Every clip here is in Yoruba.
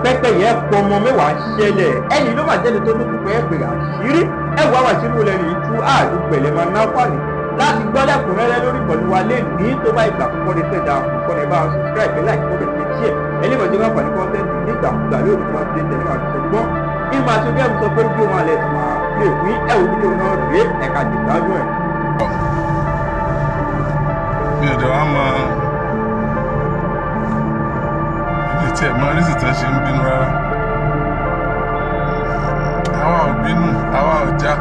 pẹ́pẹ́ yẹn pọ̀ ọmọ mẹ́wàá ṣẹlẹ̀ ẹni ló máa jẹ́ni tó lókùn pé ẹgbẹ̀rẹ̀ àṣírí ẹ̀wọ̀ àwọn àṣírí wọlé rí tú àdúgbẹ̀lẹ̀ máa ná fàní láti gbọ́ lẹ́kùnrẹ́rẹ́ lórí ìkọlù wa lé ní tó bá ìgbà àkọ́kọ́ ní tẹ̀dá àkọ́kọ́ ní bá a subscribe láì kó bẹ̀rẹ̀ sí ẹ̀ ẹni mọ̀ tí wọ́n fà ní kọ́ńtẹ́ǹtì nígbàkúgbà lórí tó máa ti tẹ̀lé máa ti gbọ́ ìmọ̀ àti ojú ẹ̀ sọ pé bí òun alẹ́ ti máa lè wí ẹ̀wù fídíò náà rèé ẹ̀ka jìgbájú ẹ̀. mi ò dẹ̀ wá mọ ibi tí ẹ̀ máa rí sì tán ṣe ń bínú rárá àwa ò bínú àwa ò já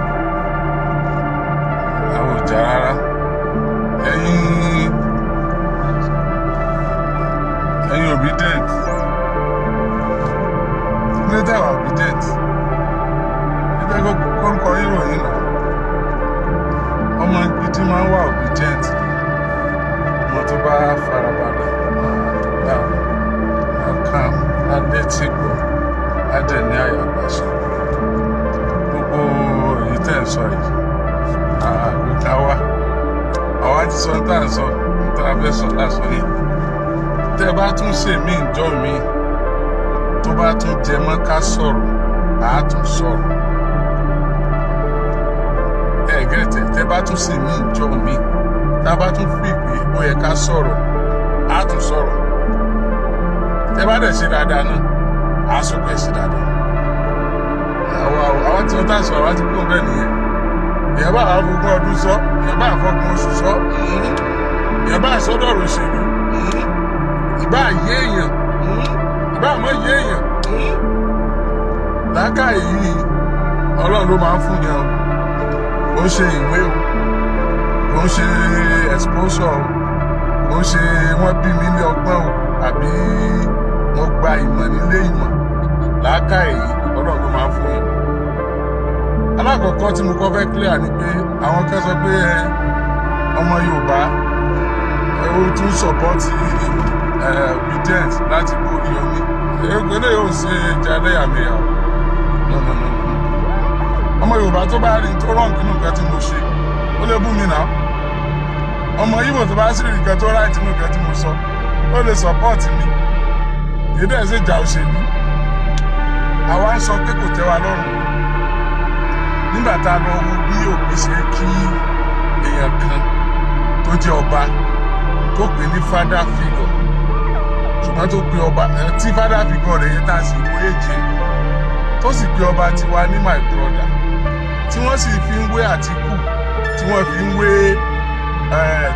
rárá ẹ̀yin obedient ní tẹ́wà obedient ẹgbẹ́ kọ́ńkọ́ ìròyìn náà ọmọ gidi máa ń wà obedient ọmọ tó bá farabalẹ̀ àkàm adétìgbọ̀ adẹ̀ní àyàgbàṣe gbogbo èyí tẹ̀ ń sọ yìí àgbéká wa àwa ti sọ tá à ń sọ tá a fẹ́ sọ lásọ yìí tẹ́ bá tún ṣe mí ìjọ mi tó bá tún jẹ mọ́ ká sọ̀rọ̀ àá tún sọ̀rọ̀ ẹ̀gẹ́tẹ̀ tẹ́ bá tún ṣe mí ìjọ mi tá a bá tún fi pé ó yẹ ká sọ̀rọ̀ àá tún sọ̀rọ̀ tẹ́ bá dẹ̀ ṣe dáadáa náà àá sọ pé ṣe dáadáa àwa tí wọ́n tà sọ àwa ti kún bẹ́ẹ̀ nìyẹn èèyàn bá àfọgbọ́n ọdún sọ èèyàn bá àfọgbọ́n oṣù sọ èèyàn bá àsọdọ̀rọ̀ òṣèlú ìbá yé èèyàn ìbá àmọ́ yé èèyàn lákàyè yìí ọlọ́run ló máa ń fún yẹn ó ṣe ìwé o ó ṣe exposure o ó ṣe wọ́n bí mi ní ọgbọ́n o àbí wọ́n gba ìmọ̀ nílé ìmọ̀ lákàyè yìí ọlọ́run ló máa ń fún yẹn. Alákọ̀ọ́kọ́ tí mo kọ́ fẹ́ clear ni pé àwọn kan sọ pé ọmọ Yorùbá ó tún sọ̀pọ́tì obedient láti borí omi eléyìí ò ṣe ìjà ẹlẹ́yàmẹ̀yà ọmọ Yorùbá tó bá rí tó rán nínú nǹkan tí mo ṣe ó lè bú mi náà ọmọ Ìgbò tó bá sì rí nǹkan tó ráì nínú nǹkan tí mo sọ ó lè sọ̀pọ́tì mi èdè ẹ̀ sì jà òṣèlú àwa ń sọ pé kò tẹ́ wa lọ́rùn nígbà tá a lọ wo bí Òbí ṣe kí èèyàn kan tó jẹ́ ọba tó pè ní father figure ṣùgbọ́n tó pe ọba tí father figure rẹ̀ yẹn tá a sì wo èjì tó sì pe ọba tiwa ní my brother tí wọ́n sì fi ń wé Àtíkù tí wọ́n fi ń wé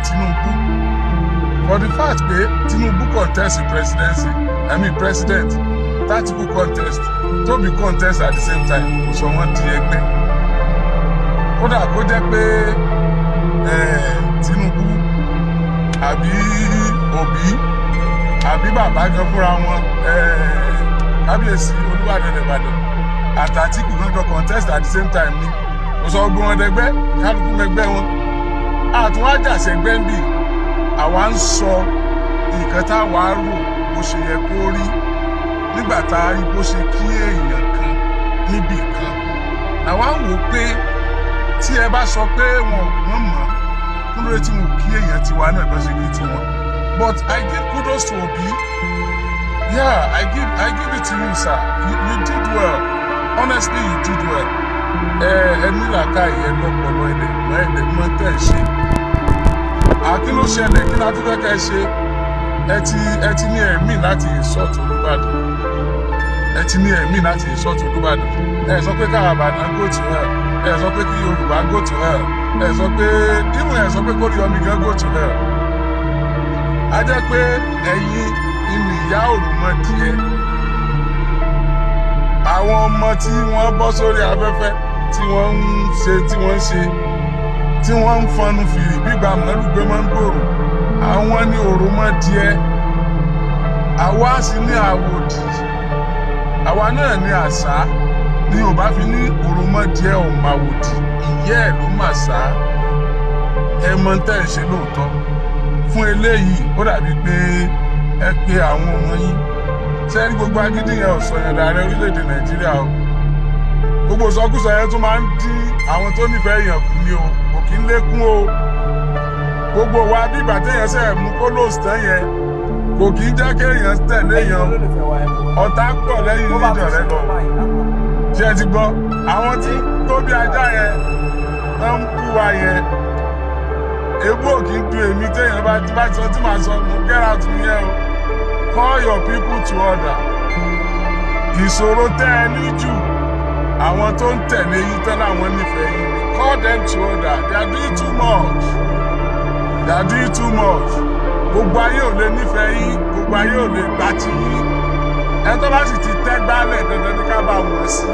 Tinubu for the fact pé Tinubu contest presidency president Àtíkù contest Tóbi contest at the same time kò sọ wọ́n di ẹgbẹ́ kódà kó jẹ́ pé Tinubu àbí Òbí àbí bàbá gan fúnra wọn kábíyèsí Olúbàdàn Ìbàdàn àtàtìkù gangan contest at the same time ni kò sọ gbọ́n wọn dẹgbẹ́ kálukú mẹgbẹ́ wọn àtúnwájàṣẹgbẹ́ ń bì àwa ń sọ nǹkan táwa rò bó ṣe yẹ kó rí nígbà tá a rí bó ṣe kí èèyàn kan níbì kan àwa ń wò pé tí ẹ bá sọ pé wọn mọ̀ kúrò tí mo kí èèyàn tiwa náà bá ṣe kí tiwọn but I give kudos to Obi. Yeah, I give it to you, sir. You did well. Honestly, you did well. Ẹni làákàyè ẹ lọ́pọ̀lọ́ ẹ̀dẹ̀ mọ́ tẹ̀ ṣe. Kí ló ṣẹlẹ̀ kí láti fẹ́ kẹ́ ṣe? Ẹ ti ní ẹ̀mí láti insult Olúbàdàn. Ẹ ti ní ẹ̀mí láti insult Olúbàdàn. Ẹ sọ pé káwọn Ìbàdàn go to hell. Ẹ sọ pé kí Yorùbá go to hell. Ẹ sọ pé even ẹ sọ pé kó Oríyọmí gan go to hell. A jẹ́ pé ẹ̀yin ìní ìyá òrùmọdìẹ àwọn ọmọ tí wọ́n bọ́ sórí afẹ́fẹ́ tí wọ́n ń fọnú fìrì gbígba mọ́lùgbé máa ń gbòòrò àwọn ní òrùmọdìẹ àwa sì ní àwòdì àwa náà ní àṣà ní Yorùbá fi ní òrùmọdìẹ ọ̀màwòdì ìyẹ́ ẹ̀ ló mà sá ẹ mọ̀ tẹ́ ẹ ṣe lóòótọ́ fún eléyìí ó dàbí pé ẹ pé àwọn ọmọ yín sẹ́ni gbogbo agídí yẹn ọ̀sọ̀ yẹn dàrẹ́ orílẹ̀-èdè Nàìjíríà o gbogbo ìsọkúsọ yẹn tún máa ń dín àwọn tó nífẹ̀ẹ́ yẹn kù ní o kò kí ń lékún o gbogbo wa bí ìgbà téèyàn sẹ̀ mú kólóòsì tán yẹn kò kì í jẹ́ kéèyàn tẹ̀lé èèyàn ọ̀tá pọ̀ lẹ́yìn lídọ̀ rẹ lọ. ṣé ẹ ti gbọ́ àwọn tí tó bí ajá yẹn tó ń kú wa yẹn ebú ò kì í dùn èmi téèyàn bá sọ tí màá sọ mo kẹ́ra tún yẹn o call your people to order. ìṣòro tẹ́ ẹ ní jù àwọn tó ń tẹ̀lé yín tán láwọn nífẹ̀ẹ́ yín ni call them to order. They are doing too much. They are doing too much. Gbogbo ayé ò lè nífẹ̀ẹ́ yín, gbogbo ayé ò lè gbà tí yín. Ẹ tó bá sì ti tẹ́ gbálẹ̀ dandan ní ká bá wọn sí.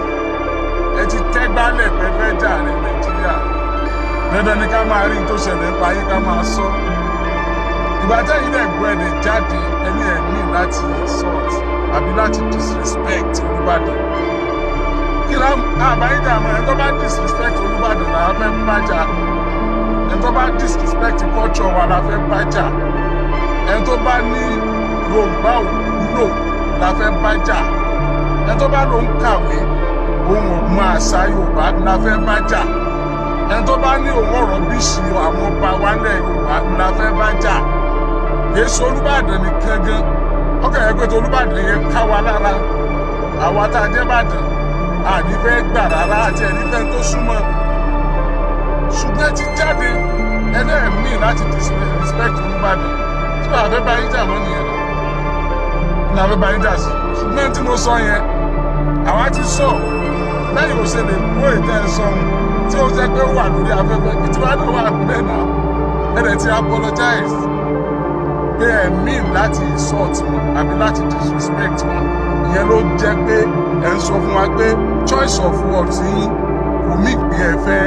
Ẹ ti tẹ́ gbálẹ̀ pẹ́pẹ́ jà ní Nàìjíríà. Dandan ní ká máa rí tó ṣẹlẹ̀ nípa ayé ká máa sọ. Ìgbà tẹ́yìn dẹ̀ gbọ́ ẹ̀dẹ̀ jáde ẹni ẹ̀mí láti insult àbí láti disrespect Olúbàdàn. Kí ló àbáyíjà mọ̀ ẹ̀ tó bá disrespect Olúbàdàn làwọn fẹ́ bájà. Ẹ̀ tó bá disrespect culture wa la fẹ́ bájà. Ẹ̀ tó bá ní Yorùbá òwúlò la fẹ́ bájà. Ẹ̀ tó bá ló ń kàwé ohun ọ̀gbọ́n àṣà Yorùbá la fẹ́ bájà. Ẹ̀ tó bá ní òun ọ̀rọ̀ bíṣì àwọn ọba wálẹ̀ Yorùbá la fẹ́ bájà. Èso Olúbàdàn nìkan gan ọkàn yẹn pé tó Olúbàdàn yẹn ká wa lára àwa tá a jẹ́ Ìbàdàn àní fẹ́ gbà rárá àti ẹni fẹ́ tó súnmọ́ ṣùgbọ́n ti jáde ẹlẹ́ẹ̀mí láti disrespect Olúbàdàn tí wàá fẹ́ bá yín jà mọ́ nìyẹn náà fẹ́ bá yín jà sí ṣùgbọ́n tí mo sọ yẹn àwa ti sọ lẹ́yìn òṣèlè kó ètò ẹ̀ sọ tí ó jẹ́ pé ó wà lórí afẹ́fẹ́ kí tí wàá náà wà bẹ́ẹ̀ náà ẹ̀rẹ̀ ti apologize pé ẹ̀mí láti insult wọn àbí láti disrespect wọn ìyẹn ló jẹ́ pé ẹ̀ ń sọ fún wa pé choice of words yín kò mí pé ẹ fẹ́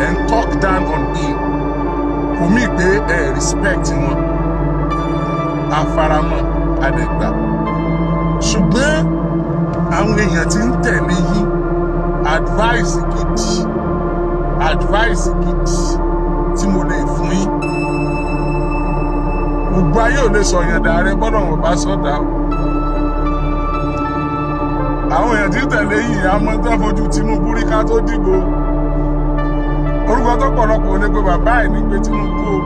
ẹ̀ ń talk down on him kò mí pé ẹ respect wọn afaramọ́ adẹ́gbà ṣùgbọ́n àwọn èèyàn tí ń tẹ̀lé yín advice gidi tí mo lè fún yín gbogbo ayé ò lè sọ yẹn dàrẹ gbọ́dọ̀ wọn bá sọdá àwọn èèyàn tí ń tẹ̀lé yìí àmọ́ tó fojú Tinubu rí ká tó dìbò orúkọ tó pọ̀lọpọ̀ ò lè pe bàbá ẹ̀ ní pé Tinubu o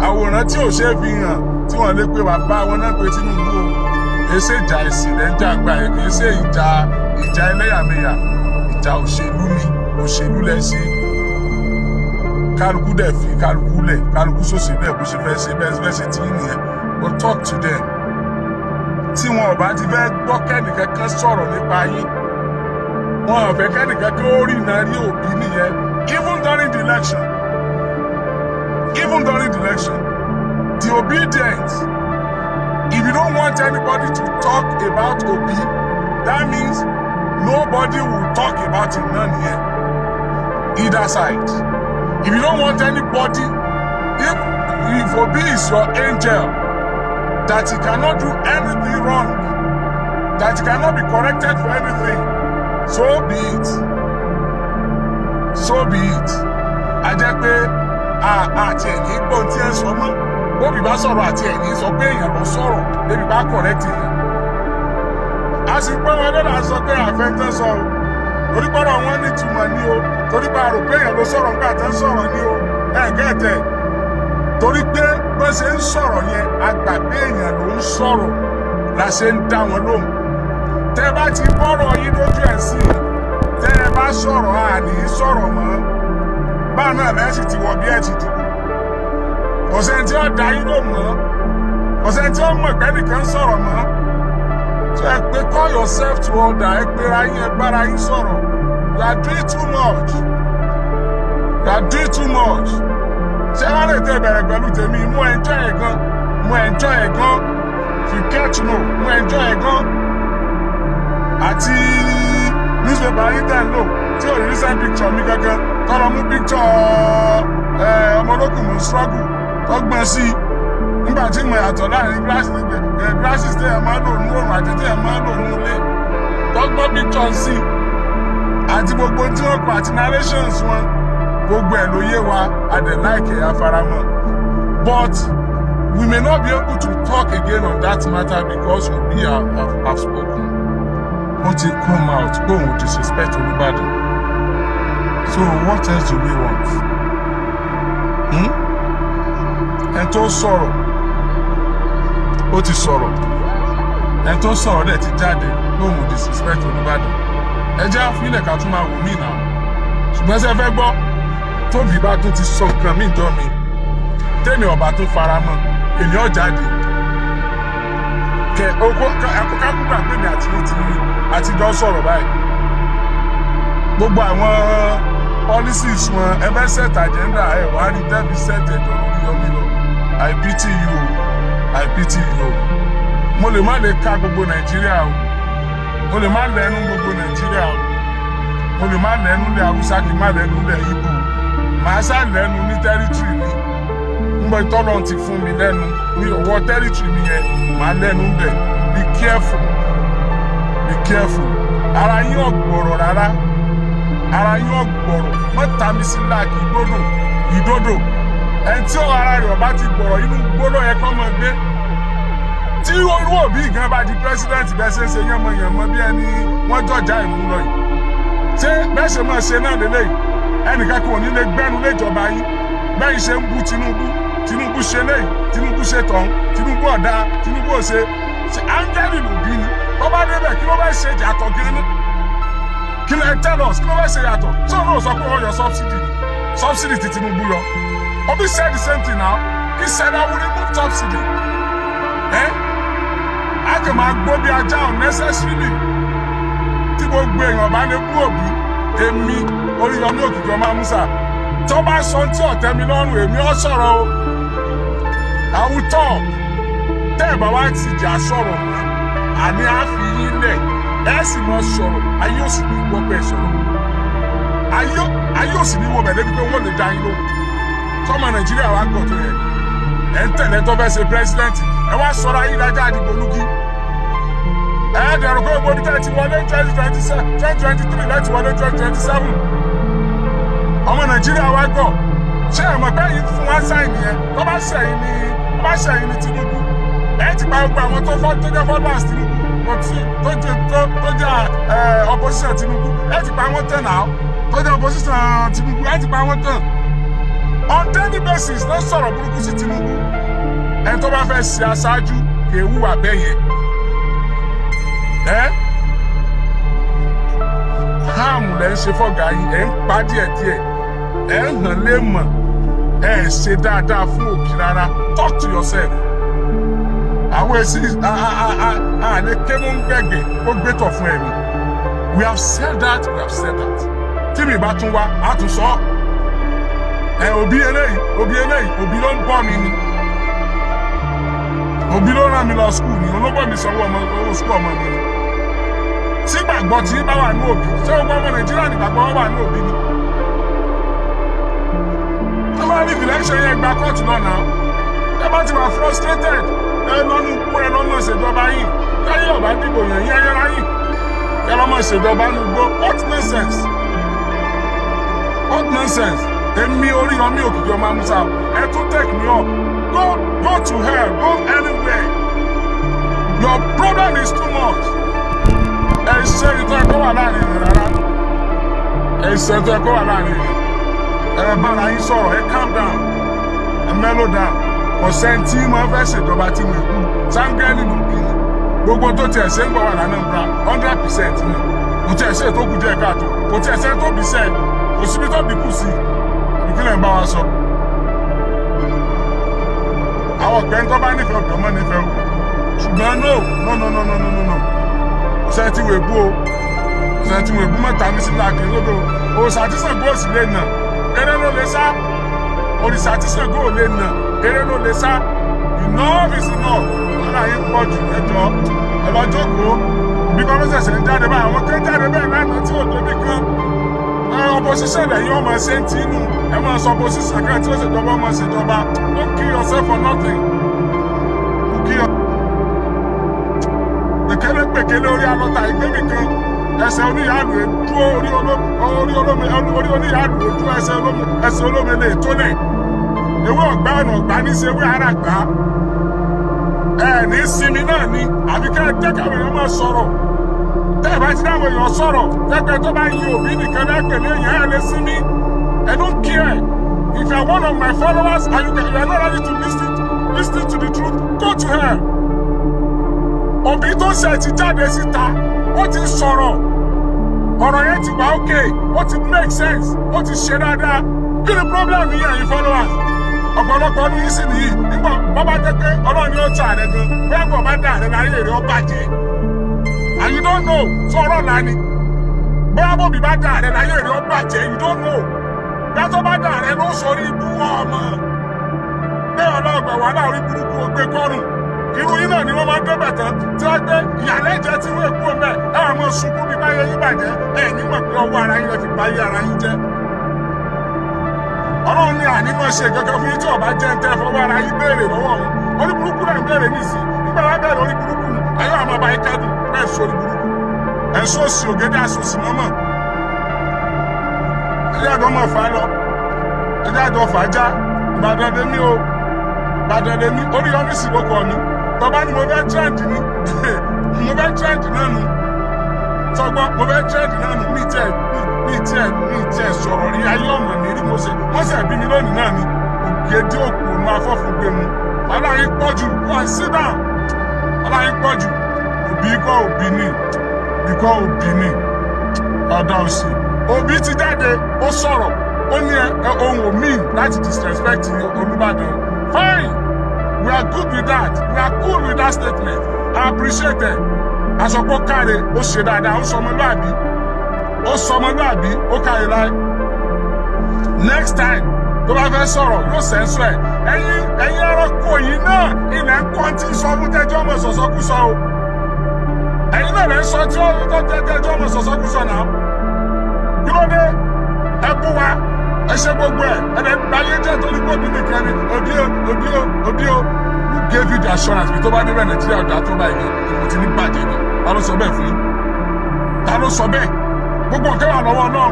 àwòrán tí ò ṣe é fi hàn tí wọ́n lè pe bàbá wọn náà pé Tinubu o kì í ṣe ìjà ẹ̀sìn rẹ̀ ń jà gbà ẹ̀ kì í ṣe ìjà ẹlẹ́yàmẹ̀yà ìjà òṣèlú ni òṣèlú lẹ̀ ṣe kálukú dẹ̀ fi kálukú lẹ̀ kálukú sòsì lẹ̀ bó ṣe fẹ́ ṣe bẹ́ẹ̀ ṣe tí nìyẹn but talk to them tí wọn ò bá ti fẹ́ gbọ́ kẹ́nìkan kan sọ̀rọ̀ nípa yín wọn ò fẹ́ kẹ́nìkan kan ó rí iná rí òbí nìyẹn even during the election the obedient if you don't want anybody to talk about Obi that means nobody will talk about him náà nìyẹn either side. If you don't want anybody, if Obi is your angel, that he cannot do anything wrong, that he cannot be corrected for anything, so be it. So be it. A jẹ́ pé àti ẹ̀ní gbọ́n tí ẹ sọ mọ́, bóbi bá sọ̀rọ̀ àti ẹ̀ní sọ pé èèyàn ló sọ̀rọ̀, débi bá correct èèyàn. A sì pé wọn lọ́la sọ pé àfẹ́ntẹ́ sọ o, onígbọ́dọ̀ wọn ní ìtumọ̀ ní o. Torí pé àrò pé èèyàn ló sọ̀rọ̀ nígbà tó ń sọ̀rọ̀ ní o ẹ̀ẹ́gẹ́tẹ̀ torí pé bó ṣe ń sọ̀rọ̀ yẹn àgbà pé èèyàn ló ń sọ̀rọ̀ la ṣe ń dá wọn lóhùn tẹ́ bá ti bọ́rọ̀ yín lójú ẹ̀ sí i tẹ́ ẹ bá sọ̀rọ̀ àní sọ̀rọ̀ mọ́ báà náà lẹ́sìn ti wọ bí ẹ̀ ti dìbò ọ̀sẹ̀ tí ó dá yín ló mọ́ ọ̀sẹ̀ tí ó mọ̀ pé nìkan sọ̀rọ̀ mọ́ so ẹ pé call yourself to order ẹ pera yín ẹ bára yín sọ̀rọ̀. You are doing too much. Ṣé wàá lè tẹ ìbẹ̀rẹ̀ pẹ̀lú tèmi? Mo enjoy ẹ̀ gan. If you get to know, mo enjoy ẹ̀ gan. Àti newspaper yìí tẹ̀ ń lò tí ò rí send picture mi gangan. Tọ́lọ mú picture ọmọlókùn mú struggle tó gbọ́n sí. Nígbà tí mo yàtọ̀ láàrin glasses tẹ̀ ẹ̀ máa lò ní òrùn àti tẹ̀ ẹ̀ máa lò ní ilé. Tó gbọ́ picture sí. Àti gbogbo tí wọ́n kọ àti narrations wọn gbogbo ẹ̀ ló yé wa àdẹ̀láìkè afaramọ́ but we may not be able to talk again on that matter because Obi have spoken ó ti come out pé òun disrespect Olúbàdàn so what else do we want ẹ̀ tó sọ̀rọ̀ ó ti sọ̀rọ̀ ẹni tó sọ̀rọ̀ dẹ̀ ti jáde lóhùn disrespect Olúbàdàn ẹ jẹ́ àfilẹ̀ ká tún máa wò mí náà ṣùgbọ́n ṣe fẹ́ gbọ́ tóbi bá tún ti sọ nǹkan mí jọ mi tẹ́mi ọba tún fara mọ́ èmi ọ̀ jáde kẹ kákúgbà pé mi àtijọ́ sọ̀rọ̀ báyìí gbogbo àwọn policies wọn ẹ fẹ́ set agenda ẹ wá rí tẹ́bi set ẹ̀jọ̀ lórí yọmí lọ I pity you I pity you mo lè má lè ka gbogbo Nàìjíríà o mo lè má lẹ́nu gbogbo Nàìjíríà o mo lè má lẹ́nu lé Haúsá kí n má lẹ́nu lé Ìgbò màá sá lẹ́nu ní territory mi ngbọ́ ìtọ́lọ́ ti fún mi lẹ́nu ní ọwọ́ territory mi yẹn màá lẹ́nu bẹ̀ be careful be careful ara yín ọ̀gbọ̀rọ̀ rárá ara yín ọ̀gbọ̀rọ̀ mọ́ta mi sí láàkì ìdodo ẹni tí ara rẹ̀ ọba ti gbọ̀rọ̀ inú gbóló yẹn kọ́ mọ́ gbé tí irú òbí gan bá di president bẹ́ẹ̀ ṣe ń ṣe yánmọ́yánmọ́ bí ẹni wọ́n jọjà ìmú lọ yìí ṣé bẹ́ẹ̀ ṣe máa ṣe náà lélẹ́yìí ẹnìkan kò ní lè gbẹ́nu léjọba yín bẹ́ẹ̀ ṣe ń bú Tinubu ṣe léyìí Tinubu ṣe tọ̀hún Tinubu ọ̀dà Tinubu òṣè ṣe áńgẹ́lì ló bí ni wọ́n bá débẹ̀ kí ló bá ṣe yàtọ̀ gan-an kí ló tell us kí ló bá ṣe yàtọ̀ tí òun náà sọ pé wọ́n yọ subsidy tí Tinubu yọ Obi said the same thing now he said I will remove subsidy a kàn máa gbó bí ajá unnecessarily tí gbogbo èèyàn bá lè bú Òbí èmi Oríyọmí Òkìkí ọmọ Amúsà tó bá sọ tí ọ̀tẹ́ mi lọ́rùn èmi ọ̀ sọ̀rọ̀ o àwùtọ́ tẹ́ ẹ̀ bá wá ti jà sọ̀rọ̀ mọ́ àní á fi yín lẹ̀ ẹ̀ sì mọ sọ̀rọ̀ ayé ò sì ní wọ́ bẹ́ẹ̀ sọ̀rọ̀ ayé ò sì ní wọ́ bẹ́ẹ̀ débi pé wọ́n lè dá yín lóhùn sọ́mọ Nàìjíríà wá gbọ̀ tó yẹn ẹ̀ ń tẹ̀lé tó fẹ́ ṣe president ẹ̀ wá sọ̀rọ̀ ayé dájá àdìgbò lùkì ẹ̀ dẹ̀rù pé gbogbo tẹ́ ti wọlé 2023 láti wọlé 2027 ọmọ Nàìjíríà wá gbọ̀ ṣé ẹ̀ mọ̀ pé yìí fún wá sáìnì yẹn tó bá ṣẹ̀yìn ní Tinubu ẹ̀ ti pa gbogbo àwọn tó jẹ́ followers Tinubu tó jẹ́ opposition Tinubu ẹ̀ ti pa wọ́n tán náà tó jẹ́ opposition Tinubu ẹ̀ ti pa wọ́n tán on daily basis ló sọ̀rọ̀ burúkú sí Tinubu ẹ̀ tó bá fẹ́ ṣe aṣáájú kì í hùwà bẹ́ẹ̀ yẹn háàmù lẹ́ ń ṣe fọ́gà yín ẹ̀ ń pa díẹ̀díẹ̀ ẹ̀ ń hàn lé mọ̀ ẹ̀ ṣe dáadáa fún Òbí rárá talk to yourself àwọn èsì àlè kébó ń gbẹ̀gẹ̀ ó gbé tọ̀ fún ẹ̀mí we have said that tí mi bá tún wá á tún sọ Òbí eléyìí Òbí ló ń bọ́ mi ni Òbí ló rán mi lọ skul ni olóbọ̀ mi sanwó owó skul ọmọ mi ni tí gbàgbọ́ tí bá wà ní Òbí ṣé o gbọ́ ọmọ Nàìjíríà ní gbàgbọ́ wà ní Òbí ni ẹ bá rí election yẹn gba kóòtù náà náà ẹ bá ti wà frustrated ẹ lọ́nu kú ẹ lọ́mọ ìṣèjọba yìí káyé ọ̀bá dìbò yẹn yẹn yẹra yìí ẹ lọ́mọ ìṣèjọba ní gbó what nonsense èmi Oríyọmí Òkìkí ọmọ Amúsà ẹ tún take me up go to hell go anywhere your problem is too much ẹ ṣe ìtọ́ ẹ̀kọ́ wà láàrin rẹ̀ rárá ẹ ṣe ìtọ́ ẹ̀kọ́ wà láàrin rẹ̀ ẹ bára yín sọ̀rọ̀ ẹ calm down ẹ mellow down kò sẹ́ńtì máa fẹ́ ṣèjọba tí mo kú sáńgẹ́lì ló bí ni gbogbo tó tiẹ̀ ṣe ń gbọ́ wà lánàá nbra 100% ni kò tiẹ̀ ṣe tó kù díẹ̀ káàtó kò tiẹ̀ ṣe tó bí sẹ́ẹ̀ kò síbi tó bí kù sí ìpínlẹ̀ ń bá wa sọ. àwọn ọ̀pẹ́ ń tọ́ bá nífẹ̀ẹ́ ọ̀dọ́ mọ́ nífẹ̀ẹ́ òkú ṣùgbọ́n no sẹ́ẹ̀tì wèébú mọ́ta mi sí láàkiri lódò òòṣà tí Ṣàngó ò sì lè nà eré ló lè sá òrìṣà tí Ṣàngó ò lè nà eré ló lè sá enough is enough wọn àyè pọ̀ jù ẹjọ́ ẹlọ́jọ́kòó bí kọ́mọ́sẹ̀sẹ̀ ń jáde báyìí àwọn kan jáde bẹ́ẹ̀ lánàá tí ò débi kan opposition lẹ́yìn ọmọ ṣe ń tinú ẹ máa sọ opposition kan tí ó ṣèjọba ọmọ ṣèjọba don't kill yourself for nothing pèkélé orí alọ́ta ìgbébì kan ẹsẹ̀ oníyàlú dúró orí oníyàlú dúró ẹsẹ̀ olómi lè tó lẹ̀ ewé ọ̀gbá ọ̀nà ọ̀gbá ní ṣe ewé ara gbá ní sinmi náà ni àbí ká tẹ́kàwé èèyàn máa sọ̀rọ̀ tẹ́ ẹ̀ bá ti dáwọ̀ èèyàn sọ̀rọ̀ tẹ́pẹ́ tó bá yin Òbí nìkan lẹ́pẹ̀lẹ́ èèyàn ẹ̀ lé sinmi I don't care if you are one of my followers and you are not ready to listen to the truth go to hell Òbí tó ṣẹ̀ ti jáde síta ó ti sọ̀rọ̀ ọ̀rọ̀ yẹn ti wà ókè ó ti make sense ó ti ṣe dáadáa kí ni problem yìí ẹ̀yin followers ọ̀pọ̀lọpọ̀ ọdún yìí sì nìyí nígbà wọ́n bá jẹ́ pé ọlọ́run ni ó ta àrẹ gan bẹ́ẹ̀ bọ̀ bá dá àrẹ láyé èrè ó bàjẹ́ and you don't know sọ ọ̀rọ̀ là ni bẹ́ẹ̀ bọ̀ bí bá dá àrẹ láyé èrè ó bàjẹ́ you don't know bẹ́ẹ̀ tó bá dá àrẹ ló sọrí ibú ọmọ bẹ́ẹ̀ ọlọ́gbà wà láàrin burúkú ògbé kọ́rùn irú yín náà ni wọ́n máa ń débẹ̀ tán tí wọ́n gbé ìyàlẹ́jẹ tí wọ́n èkó mẹ́ ẹ wà mọ́ sunkún bí báyé yín bàjẹ́ ẹ nímọ̀ pé ọwọ́ ara yín lè fi báyé ara yín jẹ́ ọlọ́run ní ànímọ̀ ṣe kankan fún yín tí ọba jẹ́ ń tẹ́ fọwọ́ ara yín béèrè lọ́wọ́ òun orí burúkú náà ń béèrè nísìn nígbà wá bẹ̀rẹ̀ orí burúkú ayé àwọn ọba ikẹ́dùn bẹ́ẹ̀ sọ orí burúkú ẹ̀ ń sọ́ọ̀sì ògèdè àsòsì mọ́mọ́ ẹ̀yà àdó mọ̀ fà lọ ẹ̀yà àdó fà já Ìbàdàn dé mí o Ìbàdàn dé mí orí ọ́fíìsì ló kọ́ mi tọ́ba ni mo fẹ́ trend ni mo fẹ́ trend náà nu tọ́gbọ́n mo fẹ́ trend náà nu ní tiẹ̀ sọ̀rọ̀ rí ayé ọ̀nà ní rí mo ṣe wọ́n sì bí mi lónìí náà ni ògèdè òkú òun afọ́fún gbé mu aláyín pọ̀jù wọ́n sit down aláyín pọ̀jù òbí kọ́ òbí ni ikọ́ òbí ni ọ̀dà òsì òbí ti jáde ó sọ̀rọ̀ ó ní ohun omi láti disrespect Olúbàdàn fine. We are good with that. We are cool with that statement. I appreciate it. Àsọpọ̀ káre ó ṣe dáadáa, ó sọmọlúàbí. Ó sọmọlúàbí, ó káre láì. Next time, tó bá fẹ́ sọ̀rọ̀, yóò sẹ́ńsọ̀ ẹ̀. Ẹ̀yin ẹranko yìí náà ilẹ̀ ń kọ́ tí sọ fún tẹ́jọ́ ọmọ sọ̀sọ́kúsọ o. Ẹ̀yin náà lẹ́ ń sọ tí ó tẹ́jọ́ ọmọ sọ̀sọ́kúsọ náà. Kí ló dé? Ẹ bú wa. Ẹ ṣe gbogbo ẹ̀ ẹ̀dẹ̀ gbáyé jẹ́ torí gbòbí nìkan ni òbí o who gave you the assurance bí tó bá débẹ̀ Nàìjíríà ọ̀dà tó bá yìí ìbò ti ní bàjẹ́ ni ta ló sọ bẹ́ẹ̀ fún yín ta ló sọ bẹ́ẹ̀ gbogbo nǹkan wà lọ́wọ́ náà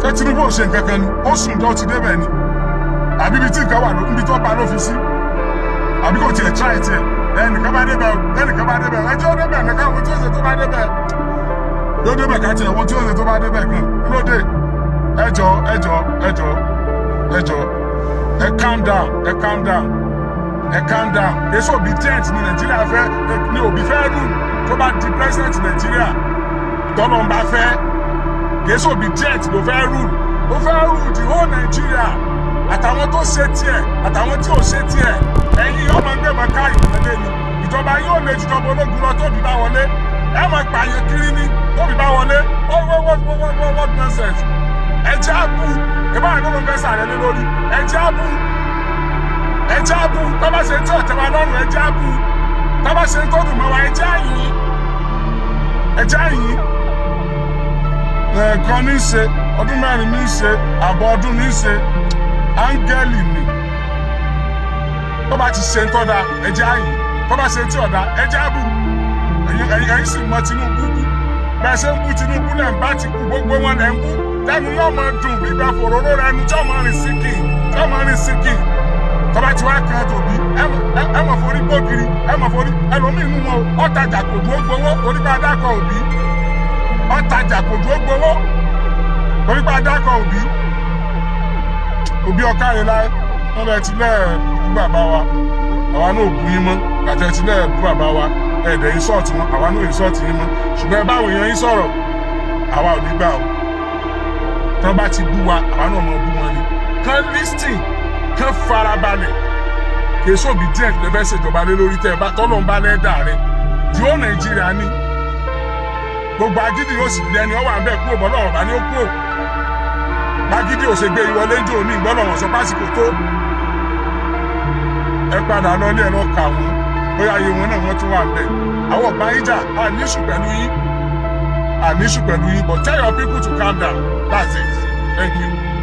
ṣé Tinubu ò ṣe nǹkan kan ni ó sùn jọ ti débẹ̀ ni àbí ibi tí nǹkan wà níbi tó bá ló fi sí àbí kò tiẹ̀ try tiẹ̀ ẹnìkan bá débẹ̀ ẹjọ́ débẹ̀ nìkan àwọn tí ó ṣe tó bá débẹ̀ yóò débẹ̀ ká tiẹ̀ wọ́n tí ó ṣe tó bá débẹ̀ gan lóde ẹjọ ẹ calm down èso obedient ní Nàìjíríà fẹ́ ní òbí fẹ́ rù tó bá di president Nàìjíríà tọ́lọ́mbà fẹ́ èso obedient ló fẹ́ rù ó fẹ́ rù the whole Nàìjíríà àtàwọn tó ṣe tiẹ̀ àtàwọn tí ò ṣe tiẹ̀ ẹ̀yin ọmọ gbẹ̀mọ̀ káyọ̀ lẹ́lẹ́ ni ìjọba yóò lè jùjọba ológun lọ tóbi bá wọlé ẹ mọ̀ pààyàn kiri ní tóbi bá wọlé what nonsense. Ẹjẹ́ àbú ìbá àdó ló ń fẹ́ sàrẹ́ lé lórí ẹjẹ́ àbú tọ́ba ṣe ń tí ọ̀tẹ̀wá lọ́rùn ẹjẹ́ àbú tọ́ba ṣe ń tó dùn mọ́ wa ẹjẹ́ àyìn ẹ̀ẹ̀kan ní í ṣe ọdún mẹ́rin ní í ṣe àbọ̀ ọdún ní í ṣe áńgẹ́lì ni tọ́ba ti ṣe ń tọ́da ẹjẹ́ àyìn tọ́ba ṣe ń tí ọ̀dà ẹjẹ́ àbú ẹ̀yin sì mọ Tinubu bẹ́ẹ̀ ṣe ń bú Tinubu lẹ́ ń bá ti kú gbogbo wọn lẹ́ ń bú lẹ́nu yóò máa dùn gbígbà fòróró rẹ ẹnu tí ọmọ rìn síkì tọ́ba tí wàá kan tòbí ẹ mọ̀ forí gbógiri ẹ mọ̀ forí ẹlòmíì nù wọn ọ̀tajà kò dúró gbowó onípa adákọ̀ òbí ọ̀tajà kò dúró gbowó onípa adákọ̀ òbí ọ̀kárẹ̀ láì wọ́n bẹ tilẹ̀ bú bàbá wa àwa náà bú yín mọ́ àtẹ̀ tilẹ̀ bú bàbá wa ẹ̀ẹ́dẹ̀ yín sọ̀tì wọn àwa náà yín sọ̀tì yín mọ́ ṣùgbọ́n ẹ báwo yẹn yín sọ̀rọ̀ àwa ò ní gbà o tọ́ bá ti bú wa àwa náà mọ̀ bú wọn ni kán lísítìn kán farabalẹ̀ kèso bí díẹ̀ lẹ́fẹ́ ṣèjọba lé lórí tẹ́ ẹ bá tọ́lọ́ ń bá lẹ́dà rẹ yóò Nàìjíríà ní gbogbo agídí yóò sì lé ẹni ọwọ́ àbẹ́ kúrò bọ́lọ̀ ọ̀bá ní ó kúrò agídí ò ṣe gbé ìwọlé jò ní ìgbọ́lọ̀ wọn sọ pásìkò tó ẹ padà lọ ilé ẹ lọ kà wọn bóyá iye wọn náà wọ́n tún wà ń bẹ̀ àwọn ọ̀gbá yín jà àníṣù pẹ̀lú yín but tell your people to calm down that's it thank you.